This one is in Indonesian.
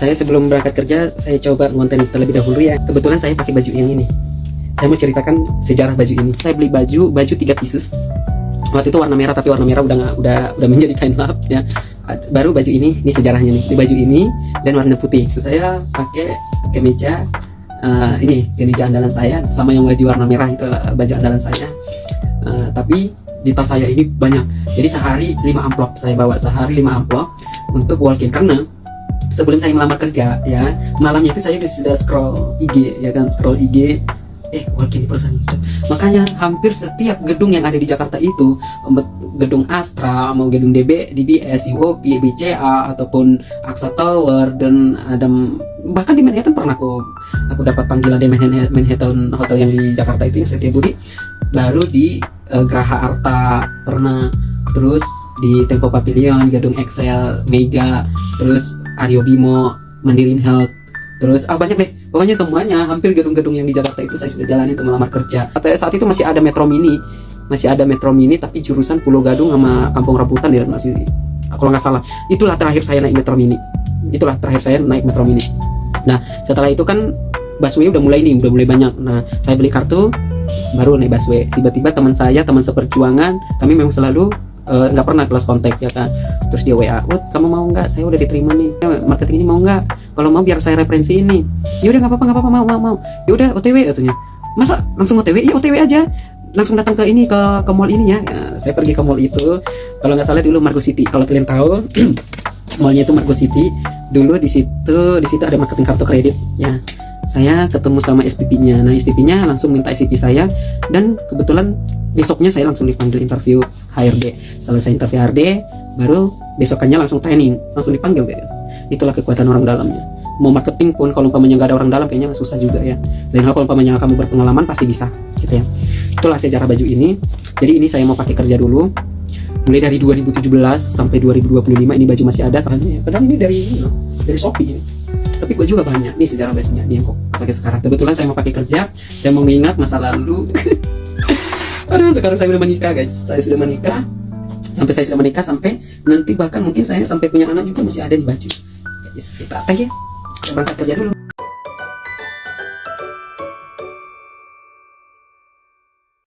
Saya sebelum berangkat kerja, saya coba ngonten terlebih dahulu ya. Kebetulan saya pakai baju yang ini. Saya mau ceritakan sejarah baju ini. Saya beli baju 3 pieces. Waktu itu warna merah, tapi warna merah udah menjadi kain lap ya. Baru baju ini sejarahnya nih. Di baju ini dan warna putih. Saya pakai kemeja ini kemeja andalan saya sama yang baju warna merah itu baju andalan saya. Tapi di tas saya ini banyak. Jadi sehari 5 amplop saya bawa, sehari 5 amplop untuk walk-in. Karena sebelum saya melamar kerja ya, malamnya itu saya sudah scroll IG ya kan, scroll IG walk-in di perusahaan itu. Makanya hampir setiap gedung yang ada di Jakarta itu, gedung Astra, mau gedung DBS, UOP, BCA ataupun Aksa Tower, dan ada bahkan di Manhattan pernah aku dapat panggilan di Manhattan hotel yang di Jakarta itu yang Setiabudi. Baru di Geraha Arta pernah, terus di Tempo Pavilion, Gedung Excel, Mega, terus Aryo Bimo, Mandarin Health, terus banyak deh, pokoknya semuanya hampir gedung-gedung yang di Jakarta itu saya sudah jalani untuk melamar kerja. Saat itu masih ada Metro Mini, tapi jurusan Pulau Gadung sama Kampung Rambutan ya, masih, kalau nggak salah. Itulah terakhir saya naik Metro Mini. Nah setelah itu kan busway udah mulai banyak. Nah saya beli kartu baru naik busway. Tiba-tiba teman seperjuangan, kami memang selalu nggak pernah kelas kontak ya kan. Terus dia WA, kamu mau nggak? Saya udah diterima nih, marketing ini mau nggak? Kalau mau biar saya referensi ini. Ya udah nggak apa-apa, mau. Ya udah OTW katanya. Masa langsung OTW? Ya OTW aja. Langsung datang ke mall ini ya. Saya pergi ke mall itu. Kalau nggak salah dulu Margo City. Kalau kalian tahu, mallnya itu Margo City. Dulu di situ ada marketing kartu kredit ya. Saya ketemu sama SPP-nya. Nah, SPP-nya langsung minta SPP saya, dan kebetulan besoknya saya langsung dipanggil interview HRD. Selesai interview HRD, baru besokannya langsung training, langsung dipanggil guys. Itulah kekuatan orang dalamnya. Mau marketing pun kalau umpamanya nggak ada orang dalam kayaknya susah juga ya. Dan kalau umpamanya kamu berpengalaman pasti bisa, gitu ya. Itulah sejarah baju ini. Jadi ini saya mau pakai kerja dulu. Mulai dari 2017 sampai 2025 ini baju masih ada soalnya. Padahal ini dari Shopee ini. Tapi gue juga banyak nih sejarah bajunya nih yang kok pakai sekarang. Kebetulan saya mau pakai kerja, saya mau mengingat masa lalu. Aduh, sekarang saya udah menikah guys. Saya sudah menikah sampai nanti bahkan mungkin saya sampai punya anak juga masih ada di baju. Guys, kita thank you. Saya berangkat kerja dulu.